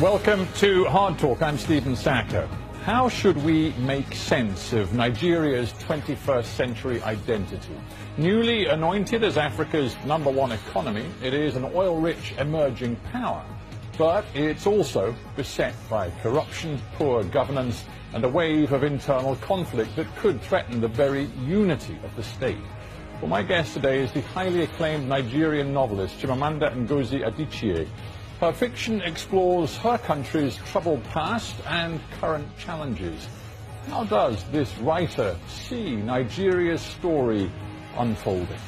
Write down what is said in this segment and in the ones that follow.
Welcome to Hard Talk. I'm Stephen Sacco. How should we make sense of Nigeria's 21st century identity? Newly anointed as Africa's #1 economy, it is an oil-rich emerging power. But it's also beset by corruption, poor governance, and a wave of internal conflict that could threaten the very unity of the state. Well, my guest today is the highly acclaimed Nigerian novelist Chimamanda Ngozi Adichie. Her fiction explores her country's troubled past and current challenges. How does this writer see Nigeria's story unfolding?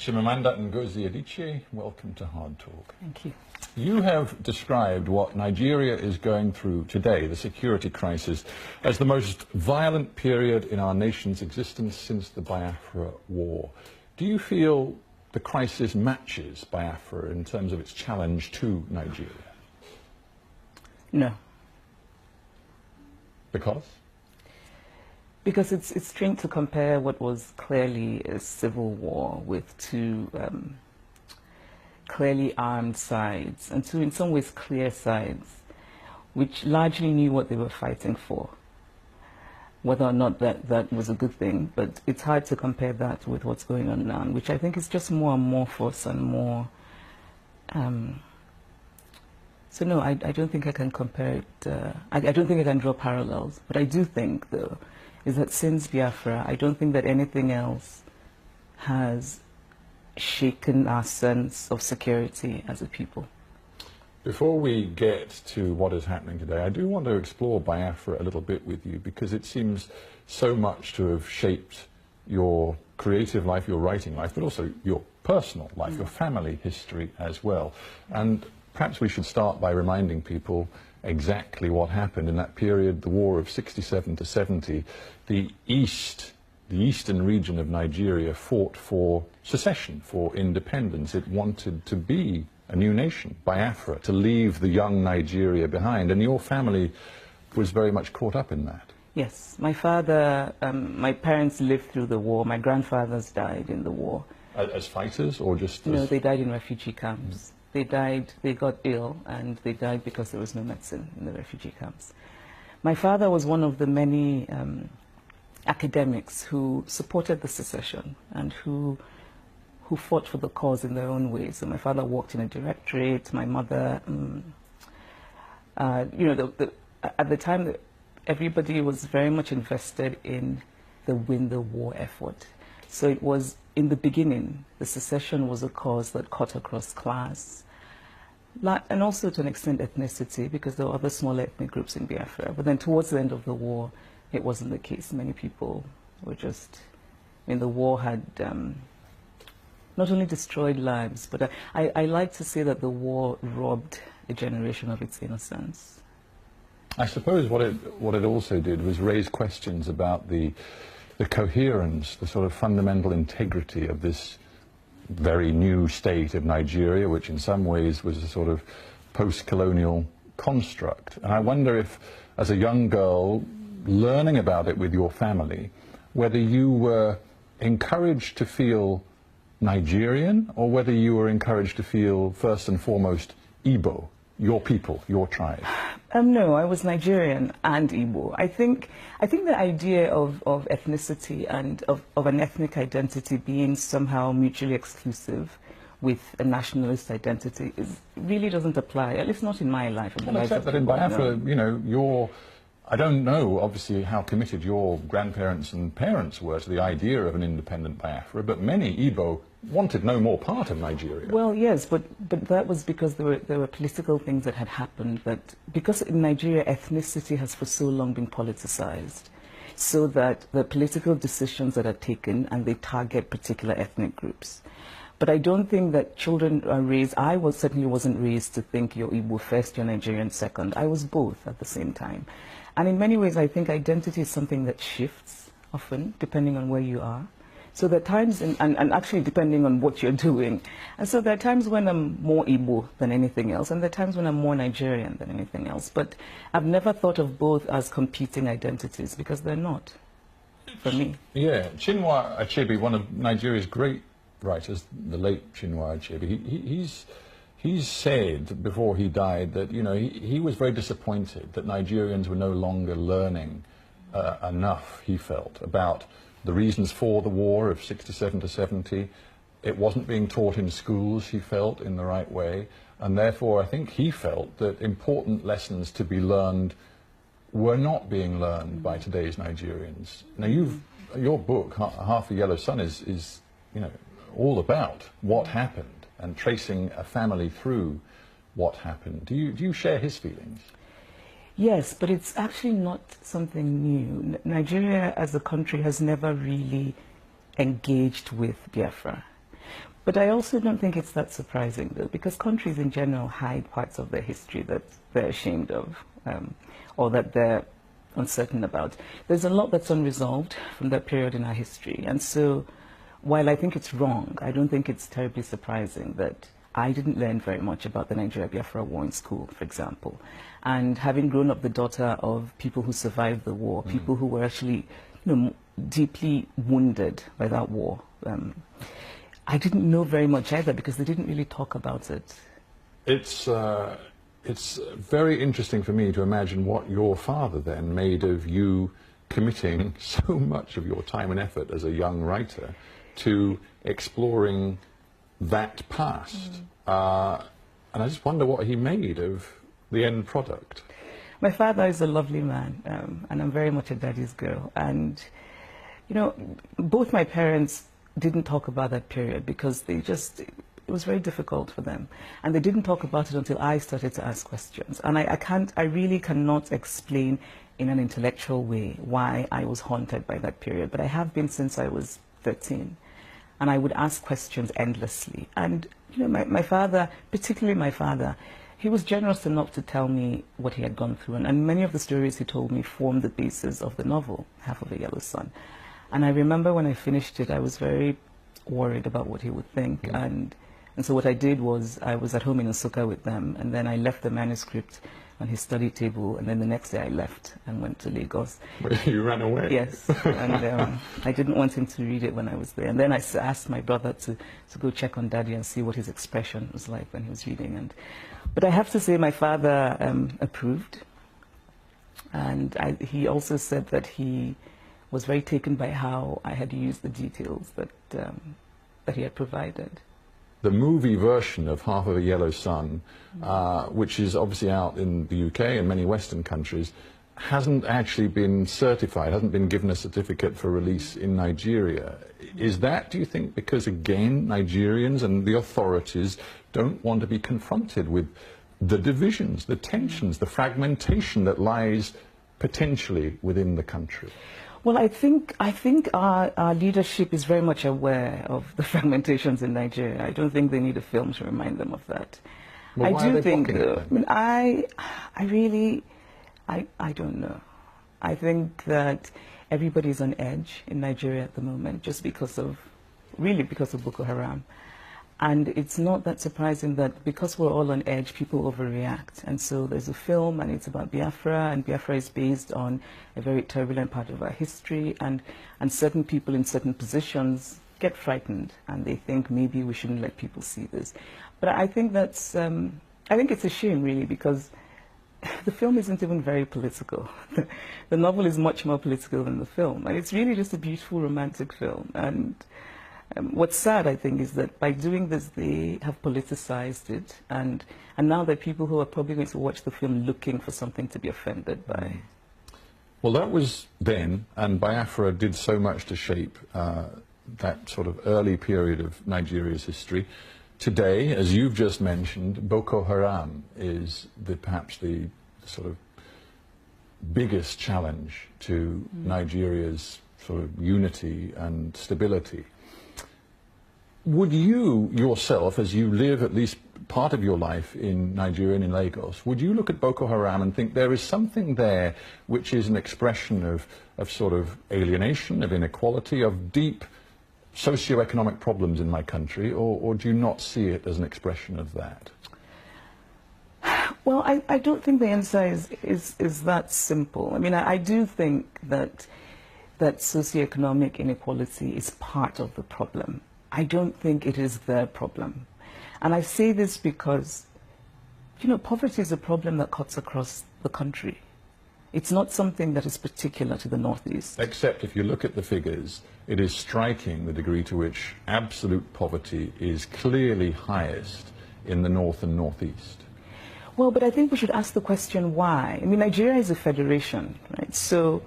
Chimamanda Ngozi Adichie, welcome to Hard Talk. Thank you. You have described what Nigeria is going through today, the security crisis, as the most violent period in our nation's existence since the Biafra War. Do you feel the crisis matches Biafra in terms of its challenge to Nigeria? No. Because? Because it's strange to compare what was clearly a civil war with two clearly armed sides, and two in some ways clear sides, which largely knew what they were fighting for. Whether or not that was a good thing, but it's hard to compare that with what's going on now, which I think is just more amorphous and more... So no, I don't think I can compare it, I don't think I can draw parallels, but I do think, though, is that since Biafra, I don't think that anything else has shaken our sense of security as a people. Before we get to what is happening today, I do want to explore Biafra a little bit with you, because it seems so much to have shaped your creative life, your writing life, but also your personal life, your family history as well. And perhaps we should start by reminding people exactly what happened in that period, the war of 67 to 70. The eastern region of Nigeria fought for secession, for independence. It wanted to be a new nation, Biafra, to leave the young Nigeria behind. And your family was very much caught up in that. Yes. My father, my parents lived through the war. My grandfathers died in the war. As fighters or just as... No, they died in refugee camps. They died, they got ill, and they died because there was no medicine in the refugee camps. My father was one of the many academics who supported the secession and who fought for the cause in their own ways. So my father worked in a directorate. My mother, you know, at the time, everybody was very much invested in the win the war effort. So it was, in the beginning, the secession was a cause that cut across class, and also to an extent ethnicity, because there were other smaller ethnic groups in Biafra. But then towards the end of the war, it wasn't the case. Many people were just, I mean, the war had not only destroyed lives, but I like to say that the war robbed a generation of its innocence. I suppose what it also did was raise questions about the coherence, the sort of fundamental integrity of this very new state of Nigeria, which in some ways was a sort of post-colonial construct. And I wonder if, as a young girl, learning about it with your family, whether you were encouraged to feel Nigerian, or whether you were encouraged to feel, first and foremost, Igbo, your people, your tribe. No, I was Nigerian and Igbo. I think the idea of ethnicity and of an ethnic identity being somehow mutually exclusive with a nationalist identity really doesn't apply, at least not in my life. Well, except that in Biafra, you know, I don't know, obviously, how committed your grandparents and parents were to the idea of an independent Biafra, but many Igbo wanted no more part of Nigeria. Well, yes, but that was because there were political things that had happened, because in Nigeria ethnicity has for so long been politicized, so that the political decisions that are taken and they target particular ethnic groups. But I don't think that children are raised, certainly wasn't raised to think you're Igbo first, you're Nigerian second. I was both at the same time. And in many ways, I think identity is something that shifts often, depending on where you are. So there are times, and actually depending on what you're doing. And so there are times when I'm more Igbo than anything else, and there are times when I'm more Nigerian than anything else. But I've never thought of both as competing identities, because they're not, for me. Yeah, Chinua Achebe, one of Nigeria's great writers, the late Chinua Achebe, he's said before he died that, you know, he was very disappointed that Nigerians were no longer learning enough, he felt, about the reasons for the war of 67 to 70. It wasn't being taught in schools, he felt, in the right way, and therefore I think he felt that important lessons to be learned were not being learned by today's Nigerians. Now, your book, Half a Yellow Sun, is you know, all about what happened and tracing a family through what happened. Do you share his feelings? Yes, but it's actually not something new. Nigeria as a country has never really engaged with Biafra. But I also don't think it's that surprising, though, because countries in general hide parts of their history that they're ashamed of, or that they're uncertain about. There's a lot that's unresolved from that period in our history. And so while I think it's wrong, I don't think it's terribly surprising that I didn't learn very much about the Nigeria-Biafra war in school, for example. And having grown up the daughter of people who survived the war, people who were actually, you know, deeply wounded by that war, I didn't know very much either, because they didn't really talk about it. It's very interesting for me to imagine what your father then made of you committing so much of your time and effort as a young writer to exploring that past. And I just wonder what he made of the end product. My father is a lovely man, and I'm very much a daddy's girl. And, you know, both my parents didn't talk about that period because it was very difficult for them. And they didn't talk about it until I started to ask questions. And I really cannot explain in an intellectual way why I was haunted by that period. But I have been since I was 13. And I would ask questions endlessly. And, you know, my father, particularly my father, he was generous enough to tell me what he had gone through. And many of the stories he told me formed the basis of the novel, Half of a Yellow Sun. And I remember when I finished it, I was very worried about what he would think. And so what I did was, I was at home in Nsukka with them, and then I left the manuscript on his study table, and then the next day I left and went to Lagos. You ran away? Yes, and I didn't want him to read it when I was there. And then I asked my brother to go check on Daddy and see what his expression was like when he was reading. But I have to say my father approved, and he also said that he was very taken by how I had used the details that he had provided. The movie version of Half of a Yellow Sun, which is obviously out in the UK and many Western countries, hasn't actually been certified, hasn't been given a certificate for release in Nigeria. Is that, do you think, because, again, Nigerians and the authorities don't want to be confronted with the divisions, the tensions, the fragmentation that lies potentially within the country? Well, I think our leadership is very much aware of the fragmentations in Nigeria. I don't think they need a film to remind them of that. Well, I do think, though, I don't know. I think that everybody's on edge in Nigeria at the moment, just really because of Boko Haram. And it's not that surprising that because we're all on edge, people overreact. And so there's a film, and it's about Biafra, and Biafra is based on a very turbulent part of our history, and certain people in certain positions get frightened, and they think maybe we shouldn't let people see this. But I think that's, I think it's a shame, really, because the film isn't even very political. The novel is much more political than the film, and it's really just a beautiful romantic film. And what's sad, I think, is that by doing this, they have politicized it, and now there are people who are probably going to watch the film looking for something to be offended by. Well, that was then, and Biafra did so much to shape that sort of early period of Nigeria's history. Today, as you've just mentioned, Boko Haram is perhaps the sort of biggest challenge to Nigeria's sort of unity and stability. would you yourself, as you live at least part of your life in Nigeria and in Lagos, would you look at Boko Haram and think there is something there which is an expression of sort of alienation, of inequality, of deep socio-economic problems in my country, or do you not see it as an expression of that? Well, I don't think the answer is that simple. I mean, I do think that socioeconomic inequality is part of the problem. I don't think it is the problem. And I say this because, you know, poverty is a problem that cuts across the country. It's not something that is particular to the Northeast. Except if you look at the figures, it is striking the degree to which absolute poverty is clearly highest in the North and Northeast. Well, but I think we should ask the question why. I mean, Nigeria is a federation, right? So,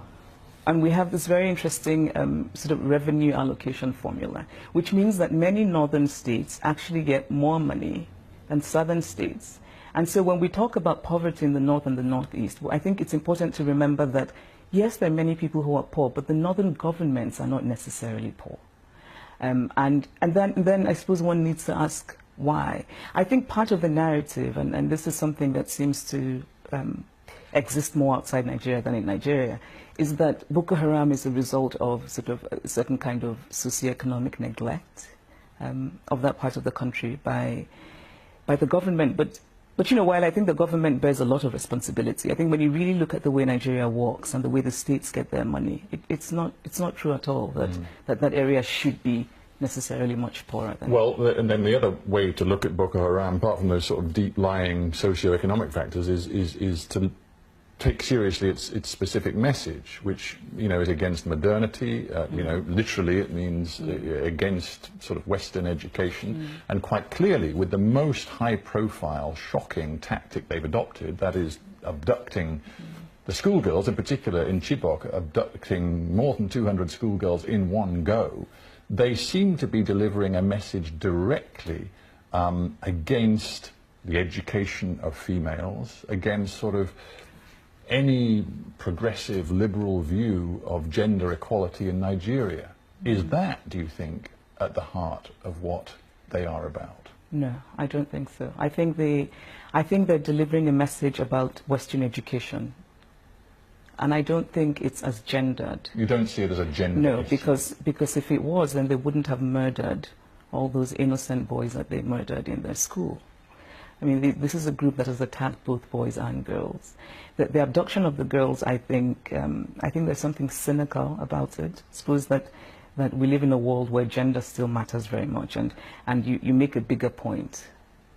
and we have this very interesting sort of revenue allocation formula, which means that many northern states actually get more money than southern states. And so when we talk about poverty in the North and the Northeast, well, I think it's important to remember that, yes, there are many people who are poor, but the northern governments are not necessarily poor. And then I suppose one needs to ask why. I think part of the narrative, and this is something that seems to exist more outside Nigeria than in Nigeria, is that Boko Haram is a result of sort of a certain kind of socioeconomic neglect of that part of the country by the government. But you know, while I think the government bears a lot of responsibility, I think when you really look at the way Nigeria works and the way the states get their money, it's not true at all that area should be necessarily much poorer than. Well, and then the other way to look at Boko Haram, apart from those sort of deep-lying socio-economic factors, is to take seriously its specific message, which, you know, is against modernity. You know, literally it means against sort of Western education, and quite clearly with the most high-profile, shocking tactic they've adopted, that is abducting the schoolgirls, in particular in Chibok, abducting more than 200 schoolgirls in one go. They seem to be delivering a message directly against the education of females, against sort of any progressive liberal view of gender equality in Nigeria. Is that, do you think, at the heart of what they are about? No, I don't think so. I think they're delivering a message about Western education. And I don't think it's as gendered. You don't see it as a gender No, issue? because if it was, then they wouldn't have murdered all those innocent boys that they murdered in their school. I mean, this is a group that has attacked both boys and girls. The abduction of the girls, I think there's something cynical about it. I suppose that we live in a world where gender still matters very much, and you make a bigger point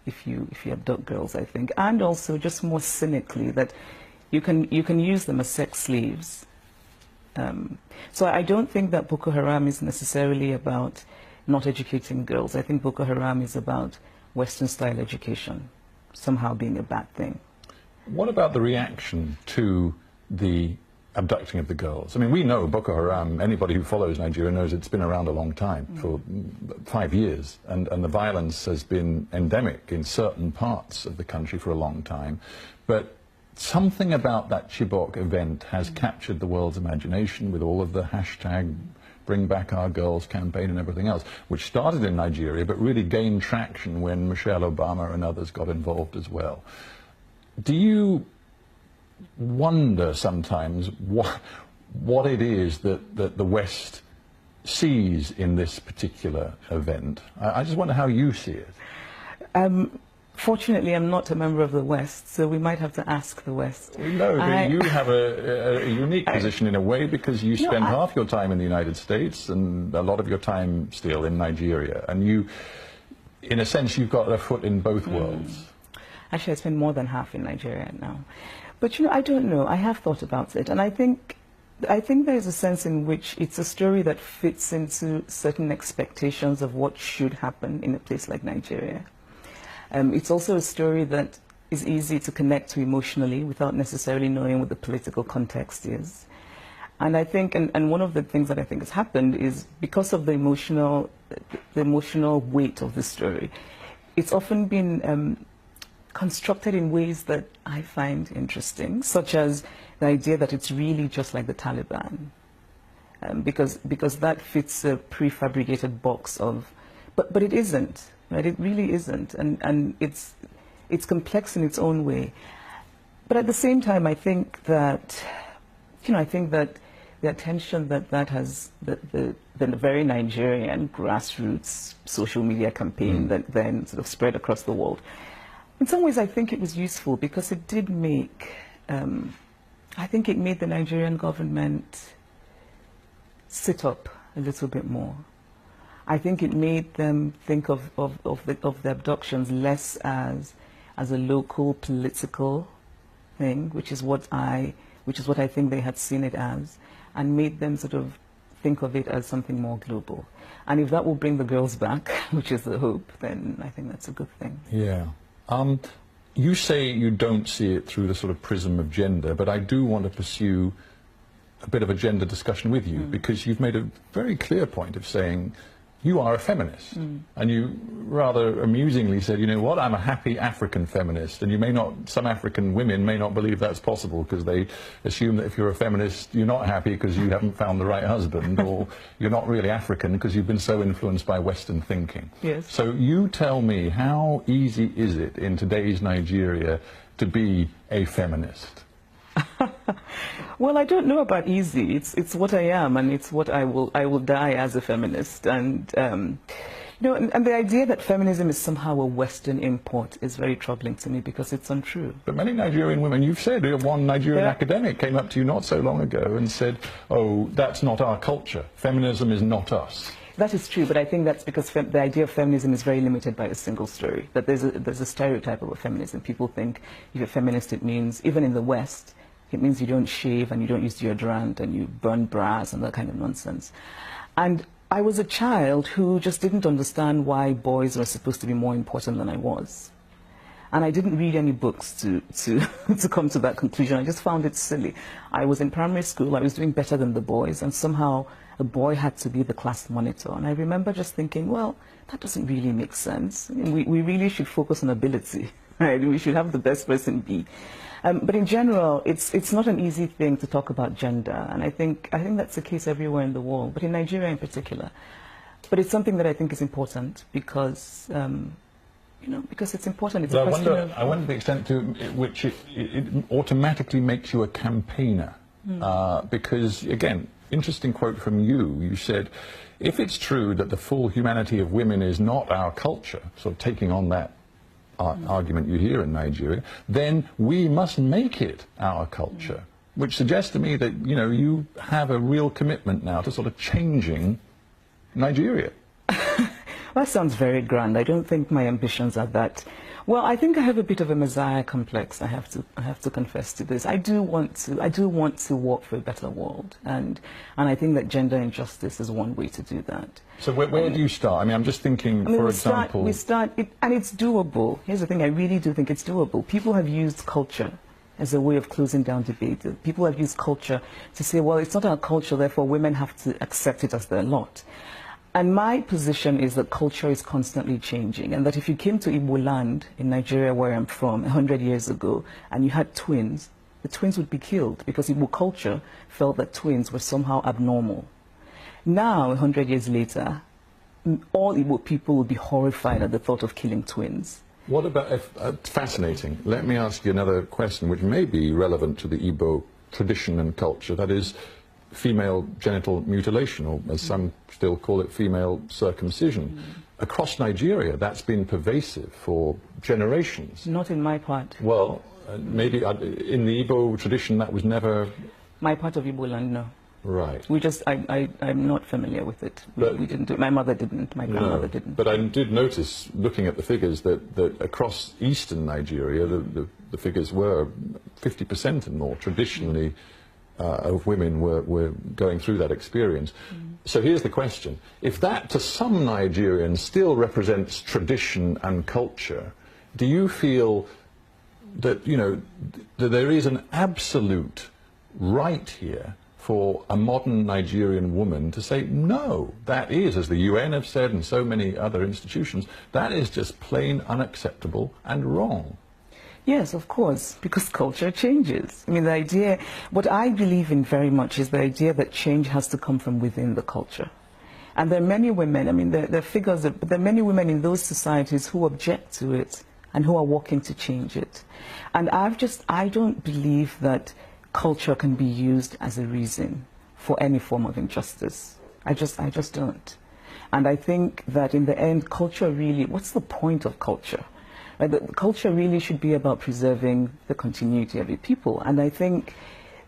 if you abduct girls, I think. And also, just more cynically, that you can use them as sex slaves. So I don't think that Boko Haram is necessarily about not educating girls. I think Boko Haram is about Western-style education somehow being a bad thing. What about the reaction to the abducting of the girls? I mean, we know Boko Haram, anybody who follows Nigeria knows it's been around a long time, for 5 years, and the violence has been endemic in certain parts of the country for a long time. But something about that Chibok event has captured the world's imagination with all of the hashtag Bring Back Our Girls campaign and everything else, which started in Nigeria but really gained traction when Michelle Obama and others got involved as well. Do you wonder sometimes what it is that the West sees in this particular event? I just wonder how you see it. Fortunately, I'm not a member of the West, so we might have to ask the West. No, you have a unique position in a way, because you spend half your time in the United States and a lot of your time still in Nigeria. And you, in a sense, you've got a foot in both worlds. Actually, I spend more than half in Nigeria now. But, you know, I don't know. I have thought about it. And I think there's a sense in which it's a story that fits into certain expectations of what should happen in a place like Nigeria. It's also a story that is easy to connect to emotionally without necessarily knowing what the political context is. And I think, and one of the things that I think has happened is because of the emotional weight of the story, it's often been constructed in ways that I find interesting, such as the idea that it's really just like the Taliban, because that fits a prefabricated box of but it isn't, right? It really isn't, and it's complex in its own way. But at the same time, I think that, I think that the attention that has, the very Nigerian grassroots social media campaign that then sort of spread across the world, in some ways I think it was useful because it did make, I think it made the Nigerian government sit up a little bit more. I think it made them think of the abductions less as a local political thing, which is what I think they had seen it as, and made them sort of think of it as something more global. And if that will bring the girls back, which is the hope, then I think that's a good thing. Yeah. You say you don't see it through the sort of prism of gender, but I do want to pursue a bit of a gender discussion with you, because you've made a very clear point of saying you are a feminist. And you rather amusingly said, you know what, I'm a happy African feminist. And you may not, some African women may not believe that's possible because they assume that if you're a feminist, you're not happy because you haven't found the right husband, or you're not really African because you've been so influenced by Western thinking. Yes. So you tell me, how easy is it in today's Nigeria to be a feminist? Well, I don't know about easy. It's what I am, and it's what I will die as a feminist. And and the idea that feminism is somehow a Western import is very troubling to me because it's untrue. But many Nigerian women, you've said, one Nigerian academic came up to you not so long ago and said, oh, that's not our culture. Feminism is not us. That is true, but I think that's because the idea of feminism is very limited by a single story. That there's a stereotype about feminism. People think if you're feminist, it means, even in the West, it means you don't shave and you don't use deodorant and you burn bras and that kind of nonsense. And I was a child who just didn't understand why boys were supposed to be more important than I was. And I didn't read any books to come to that conclusion. I just found it silly. I was in primary school, I was doing better than the boys, and somehow a boy had to be the class monitor. And I remember just thinking, well, that doesn't really make sense. I mean, we really should focus on ability, right? We should have the best person be. But in general, it's not an easy thing to talk about gender, and I think that's the case everywhere in the world, but in Nigeria in particular. But it's something that I think is important because, because it's important. It's a question of... I wonder the extent to which it automatically makes you a campaigner, because, again, interesting quote from you. You said, if it's true that the full humanity of women is not our culture, sort of taking on that argument you hear in Nigeria, then we must make it our culture, which suggests to me that, you have a real commitment now to sort of changing Nigeria. That sounds very grand. I don't think my ambitions are that. Well, I think I have a bit of a messiah complex. I have to confess to this. I do want to work for a better world, and I think that gender injustice is one way to do that. So where do you start? I mean, I'm just thinking, for example... We start, and it's doable. Here's the thing, I really do think it's doable. People have used culture as a way of closing down debate. People have used culture to say, well, it's not our culture, therefore women have to accept it as their lot. And my position is that culture is constantly changing, and that if you came to Igbo land in Nigeria, where I'm from, 100 years ago, and you had twins, the twins would be killed because Igbo culture felt that twins were somehow abnormal. Now, 100 years later, all Igbo people would be horrified at the thought of killing twins. What about, fascinating. Let me ask you another question which may be relevant to the Igbo tradition and culture, that is female genital mutilation, or as some still call it, female circumcision. Across Nigeria, that's been pervasive for generations. Not in my part. Well, maybe in the Igbo tradition that was never... My part of Igbo land, no. Right. I'm not familiar with it. We didn't do it. My mother didn't, my grandmother didn't. But I did notice, looking at the figures, that across eastern Nigeria, the figures were 50% and more traditionally of women were going through that experience. So here's the question. If that, to some Nigerians, still represents tradition and culture, do you feel that, that there is an absolute right here for a modern Nigerian woman to say, no, that is, as the UN have said and so many other institutions, that is just plain unacceptable and wrong? Yes, of course, because culture changes. I mean, the idea, what I believe in very much is the idea that change has to come from within the culture. And there are many women, I mean, there are figures, but there are many women in those societies who object to it and who are working to change it. And I don't believe that culture can be used as a reason for any form of injustice. I just don't. And I think that in the end, culture really, what's the point of culture? Right? The culture really should be about preserving the continuity of a people. And I think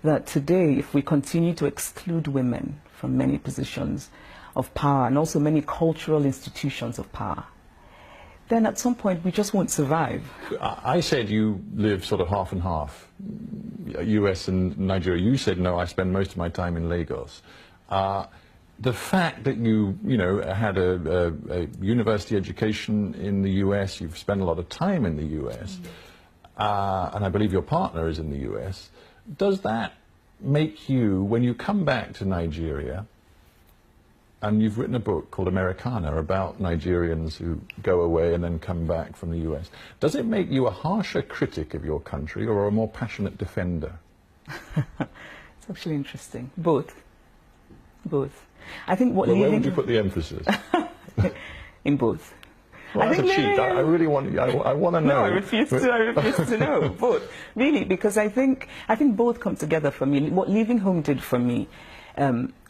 that today, if we continue to exclude women from many positions of power and also many cultural institutions of power, then at some point we just won't survive. I said you live sort of half and half, US and Nigeria. You said, no, I spend most of my time in Lagos. The fact that you had a university education in the US, you've spent a lot of time in the US, and I believe your partner is in the US, does that make you, when you come back to Nigeria, and you've written a book called Americana about Nigerians who go away and then come back from the US, does it make you a harsher critic of your country or a more passionate defender? It's actually interesting. Both. Both. I think what where would you put the emphasis? In both. Well, that's a cheat. I really want. I want to know. No, I refuse to know. Both, really, because I think both come together for me. What leaving home did for me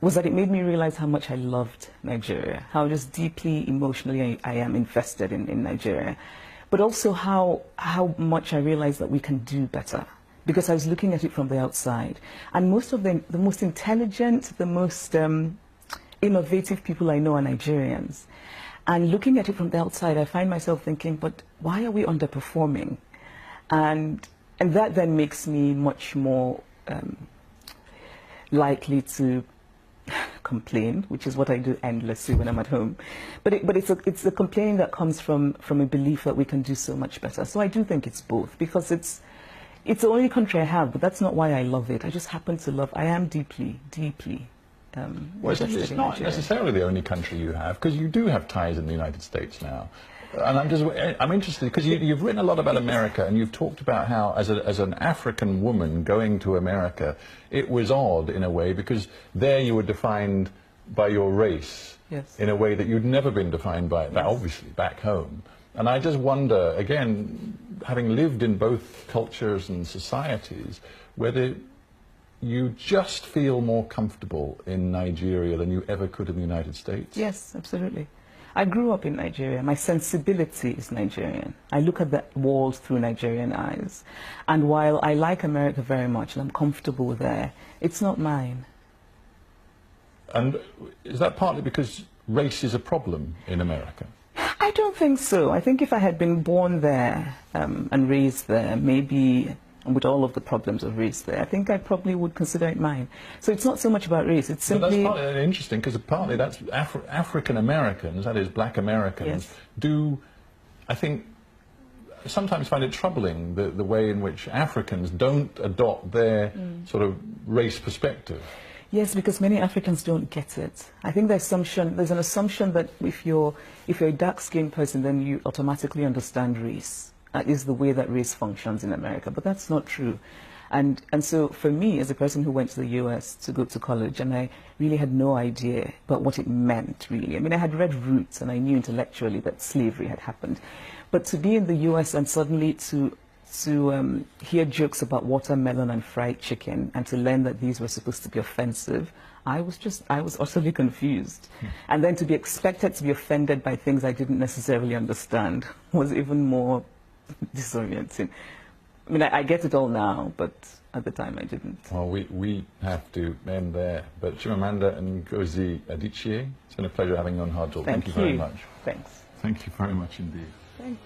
was that it made me realize how much I loved Nigeria, how just deeply emotionally I am invested in Nigeria, but also how much I realized that we can do better. Because I was looking at it from the outside, and most of the most intelligent, the most innovative people I know are Nigerians. And looking at it from the outside, I find myself thinking, but why are we underperforming? And that then makes me much more likely to complain, which is what I do endlessly when I'm at home. But it's a complaining that comes from a belief that we can do so much better. So I do think it's both, because it's the only country I have, but that's not why I love it. I just happen to love. I am deeply, deeply. Well, it's not necessarily the only country you have, because you do have ties in the United States now. And I'm interested, because you've written a lot about America, and you've talked about how, as an African woman going to America, it was odd in a way, because there you were defined by your race, yes, in a way that you'd never been defined by, yes, obviously, back home. And I just wonder, again, having lived in both cultures and societies, whether you just feel more comfortable in Nigeria than you ever could in the United States? Yes, absolutely. I grew up in Nigeria. My sensibility is Nigerian. I look at the world through Nigerian eyes. And while I like America very much and I'm comfortable there, it's not mine. And is that partly because race is a problem in America? I don't think so. I think if I had been born there and raised there, maybe with all of the problems of race there, I think I probably would consider it mine. So it's not so much about race, it's simply... But that's partly interesting, because partly that's African Americans, that is black Americans, yes, do, I think, sometimes find it troubling the way in which Africans don't adopt their sort of race perspective. Yes, because many Africans don't get it. I think there's an assumption that if you're a dark-skinned person, then you automatically understand race. That is the way that race functions in America, but that's not true. And so for me, as a person who went to the US to go to college, and I really had no idea about what it meant, really. I mean, I had read Roots, and I knew intellectually that slavery had happened. But to be in the US and suddenly to hear jokes about watermelon and fried chicken, and to learn that these were supposed to be offensive, I was utterly confused. And then to be expected to be offended by things I didn't necessarily understand was even more disorienting. I mean, I get it all now, but at the time I didn't. Well, we have to end there. But Chimamanda Ngozi Adichie, it's been a pleasure having you on Hard Talk. Thank you very much. Thanks. Thank you very much indeed. Thanks.